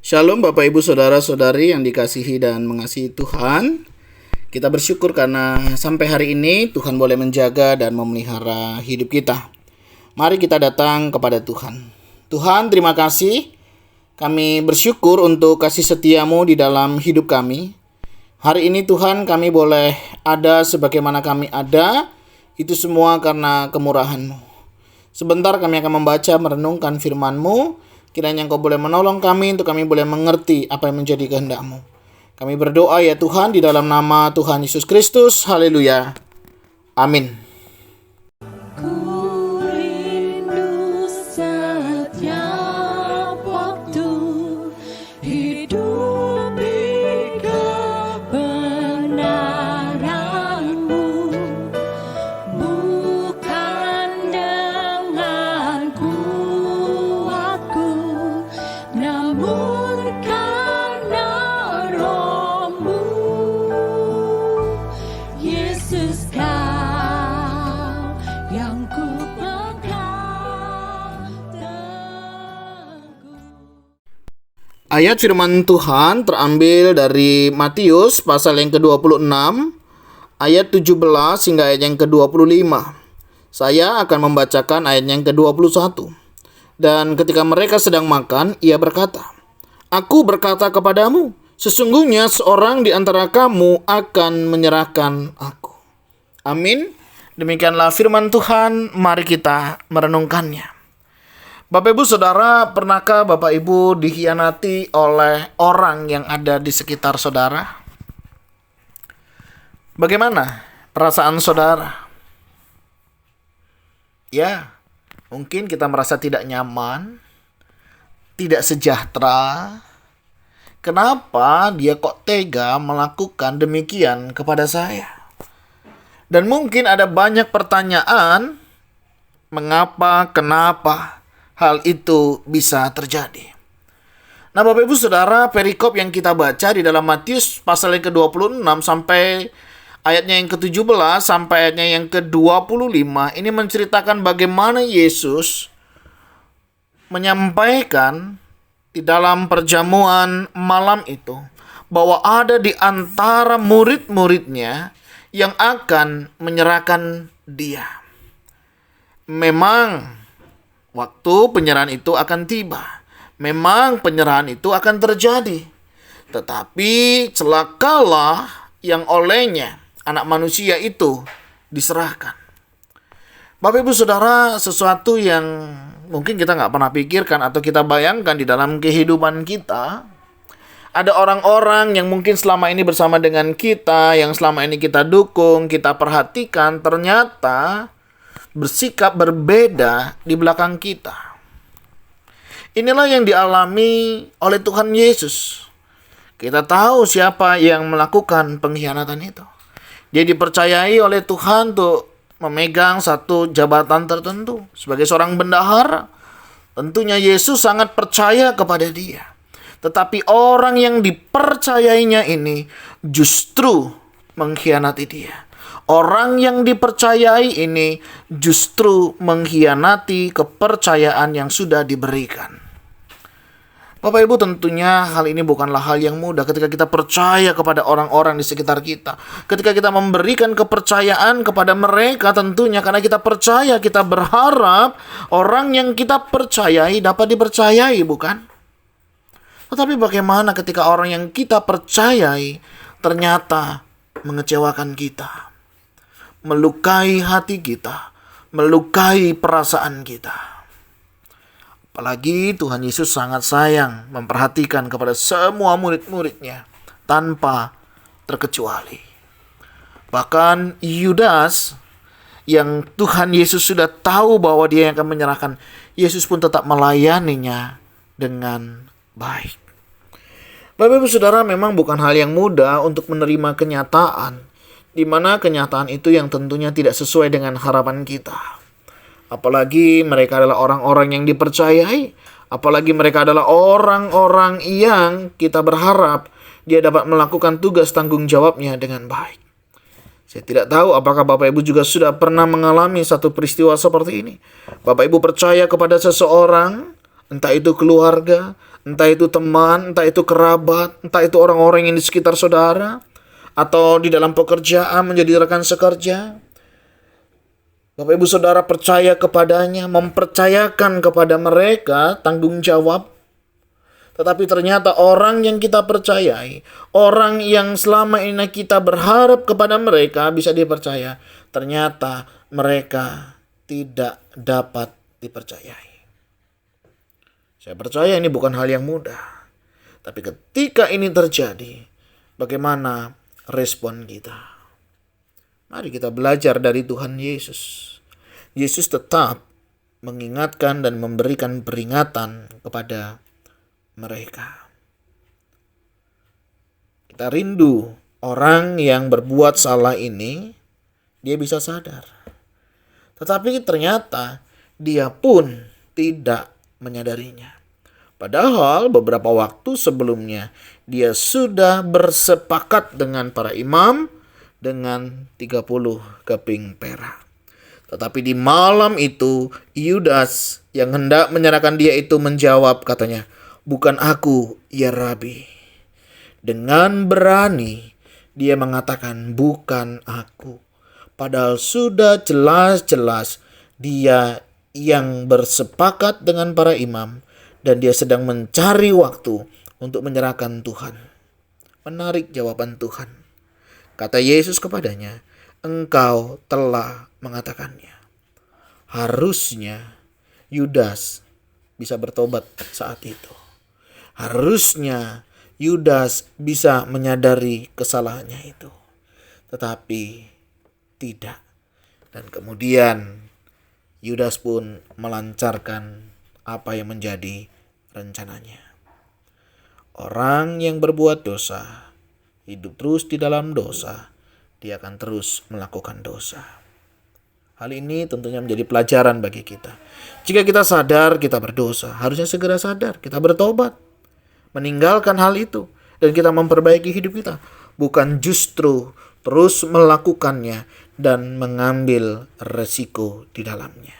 Shalom Bapak Ibu Saudara-saudari yang dikasihi dan mengasihi Tuhan. Kita bersyukur karena sampai hari ini Tuhan boleh menjaga dan memelihara hidup kita. Mari kita datang kepada Tuhan. Tuhan, terima kasih. Kami bersyukur untuk kasih setiamu di dalam hidup kami. Hari ini Tuhan, kami boleh ada sebagaimana kami ada. Itu semua karena kemurahan-Mu. Sebentar kami akan membaca merenungkan firman-Mu. Kiranya Engkau boleh menolong kami untuk kami boleh mengerti apa yang menjadi kehendak-Mu. Kami berdoa ya Tuhan di dalam nama Tuhan Yesus Kristus. Haleluya. Amin. Ayat firman Tuhan terambil dari Matius pasal yang ke-26, ayat 17 hingga ayat yang ke-25. Saya akan membacakan ayat yang ke-21. Dan ketika mereka sedang makan, ia berkata, "Aku berkata kepadamu, sesungguhnya seorang di antara kamu akan menyerahkan aku." Amin. Demikianlah firman Tuhan, mari kita merenungkannya. Bapak Ibu Saudara, pernahkah Bapak Ibu dikhianati oleh orang yang ada di sekitar saudara? Bagaimana perasaan saudara? Ya, mungkin kita merasa tidak nyaman, tidak sejahtera. Kenapa dia kok tega melakukan demikian kepada saya? Dan mungkin ada banyak pertanyaan, mengapa, kenapa hal itu bisa terjadi. Nah Bapak Ibu Saudara, perikop yang kita baca di dalam Matius pasal yang ke-26 sampai ayatnya yang ke-17 sampai ayatnya yang ke-25 ini menceritakan bagaimana Yesus menyampaikan di dalam perjamuan malam itu bahwa ada di antara murid-muridnya yang akan menyerahkan dia. Memang waktu penyerahan itu akan tiba. Memang penyerahan itu akan terjadi. Tetapi celakalah yang olehnya anak manusia itu diserahkan. Bapak Ibu Saudara, sesuatu yang mungkin kita nggak pernah pikirkan atau kita bayangkan di dalam kehidupan kita. Ada orang-orang yang mungkin selama ini bersama dengan kita, yang selama ini kita dukung, kita perhatikan, ternyata bersikap berbeda di belakang kita. Inilah yang dialami oleh Tuhan Yesus. Kita tahu siapa yang melakukan pengkhianatan itu. Dia dipercayai oleh Tuhan untuk memegang satu jabatan tertentu sebagai seorang bendahara. Tentunya Yesus sangat percaya kepada dia. Tetapi orang yang dipercayainya ini justru mengkhianati dia. Orang yang dipercayai ini justru mengkhianati kepercayaan yang sudah diberikan. Bapak Ibu, tentunya hal ini bukanlah hal yang mudah ketika kita percaya kepada orang-orang di sekitar kita. Ketika kita memberikan kepercayaan kepada mereka, tentunya karena kita percaya, kita berharap orang yang kita percayai dapat dipercayai, bukan? Tetapi bagaimana ketika orang yang kita percayai ternyata mengecewakan kita, melukai hati kita, melukai perasaan kita. Apalagi Tuhan Yesus sangat sayang memperhatikan kepada semua murid-muridnya tanpa terkecuali. Bahkan Yudas yang Tuhan Yesus sudah tahu bahwa dia yang akan menyerahkan, Yesus pun tetap melayaninya dengan baik. Bapak Ibu Saudara, memang bukan hal yang mudah untuk menerima kenyataan, di mana kenyataan itu yang tentunya tidak sesuai dengan harapan kita. Apalagi mereka adalah orang-orang yang dipercayai, apalagi mereka adalah orang-orang yang kita berharap dia dapat melakukan tugas tanggung jawabnya dengan baik. Saya tidak tahu apakah Bapak Ibu juga sudah pernah mengalami satu peristiwa seperti ini. Bapak Ibu percaya kepada seseorang, entah itu keluarga, Entah itu teman, entah itu kerabat, entah itu orang-orang yang di sekitar saudara, atau di dalam pekerjaan menjadi rekan sekerja. Bapak Ibu Saudara percaya kepadanya, mempercayakan kepada mereka tanggung jawab. Tetapi ternyata orang yang kita percayai, orang yang selama ini kita berharap kepada mereka bisa dipercaya, ternyata mereka tidak dapat dipercayai. Saya percaya ini bukan hal yang mudah. Tapi ketika ini terjadi, bagaimana respon kita? Mari kita belajar dari Tuhan Yesus. Yesus tetap mengingatkan dan memberikan peringatan kepada mereka. Kita rindu orang yang berbuat salah ini, dia bisa sadar. Tetapi ternyata dia pun tidak menyadarinya. Padahal beberapa waktu sebelumnya dia sudah bersepakat dengan para imam dengan 30 keping perak. Tetapi di malam itu Yudas yang hendak menyerahkan dia itu menjawab, katanya, "Bukan aku, ya Rabi." Dengan berani dia mengatakan, "Bukan aku." Padahal sudah jelas-jelas dia yang bersepakat dengan para imam dan dia sedang mencari waktu untuk menyerahkan Tuhan. Menarik jawaban Tuhan. Kata Yesus kepadanya, "Engkau telah mengatakannya." Harusnya Yudas bisa bertobat saat itu. Harusnya Yudas bisa menyadari kesalahannya itu. Tetapi tidak. Dan kemudian Yudas pun melancarkan apa yang menjadi rencananya. Orang yang berbuat dosa, hidup terus di dalam dosa, dia akan terus melakukan dosa. Hal ini tentunya menjadi pelajaran bagi kita. Jika kita sadar kita berdosa, harusnya segera sadar, kita bertobat, meninggalkan hal itu, dan kita memperbaiki hidup kita. Bukan justru terus melakukannya dan mengambil resiko di dalamnya.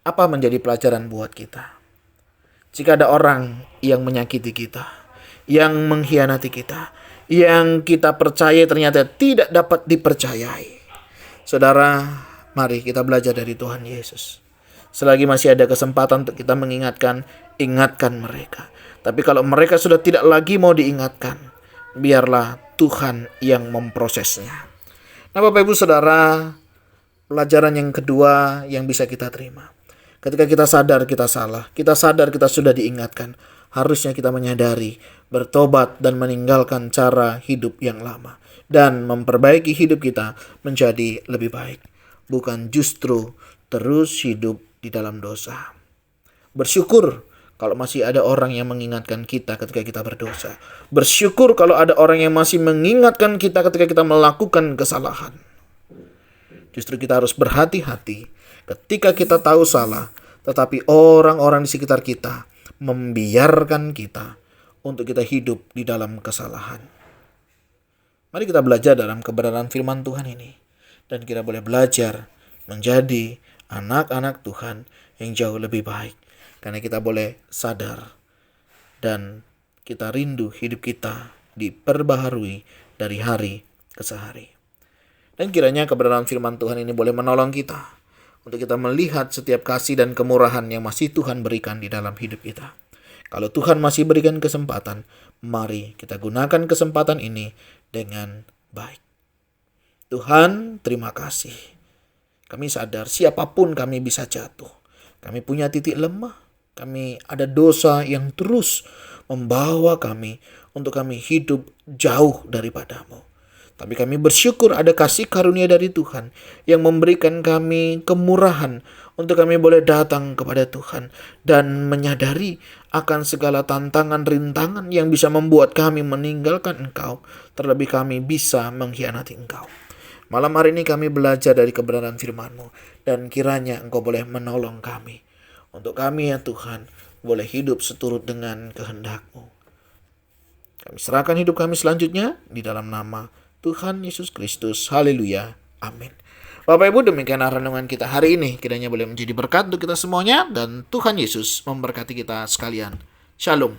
Apa menjadi pelajaran buat kita? Jika ada orang yang menyakiti kita, yang mengkhianati kita, yang kita percaya ternyata tidak dapat dipercayai. Saudara, mari kita belajar dari Tuhan Yesus. Selagi masih ada kesempatan untuk kita mengingatkan, ingatkan mereka. Tapi kalau mereka sudah tidak lagi mau diingatkan, biarlah Tuhan yang memprosesnya. Nah, Bapak Ibu Saudara, pelajaran yang kedua yang bisa kita terima. Ketika kita sadar kita salah, kita sadar kita sudah diingatkan, harusnya kita menyadari, bertobat dan meninggalkan cara hidup yang lama. Dan memperbaiki hidup kita menjadi lebih baik. Bukan justru terus hidup di dalam dosa. Bersyukur kalau masih ada orang yang mengingatkan kita ketika kita berdosa. Bersyukur kalau ada orang yang masih mengingatkan kita ketika kita melakukan kesalahan. Justru kita harus berhati-hati ketika kita tahu salah, tetapi orang-orang di sekitar kita membiarkan kita untuk kita hidup di dalam kesalahan. Mari kita belajar dalam kebenaran firman Tuhan ini. Dan kita boleh belajar menjadi anak-anak Tuhan yang jauh lebih baik. Karena kita boleh sadar dan kita rindu hidup kita diperbaharui dari hari ke hari. Dan kiranya kebenaran firman Tuhan ini boleh menolong kita untuk kita melihat setiap kasih dan kemurahan yang masih Tuhan berikan di dalam hidup kita. Kalau Tuhan masih berikan kesempatan, mari kita gunakan kesempatan ini dengan baik. Tuhan, terima kasih. Kami sadar siapapun kami bisa jatuh. Kami punya titik lemah. Kami ada dosa yang terus membawa kami untuk kami hidup jauh daripadamu. Tapi kami bersyukur ada kasih karunia dari Tuhan yang memberikan kami kemurahan untuk kami boleh datang kepada Tuhan dan menyadari akan segala tantangan rintangan yang bisa membuat kami meninggalkan Engkau, terlebih kami bisa mengkhianati Engkau. Malam hari ini kami belajar dari kebenaran firman-Mu dan kiranya Engkau boleh menolong kami. Untuk kami ya Tuhan, boleh hidup seturut dengan kehendak-Mu. Kami serahkan hidup kami selanjutnya di dalam nama Tuhan Yesus Kristus. Haleluya. Amin. Bapak Ibu, demikian renungan kita hari ini. Kiranya boleh menjadi berkat untuk kita semuanya. Dan Tuhan Yesus memberkati kita sekalian. Shalom.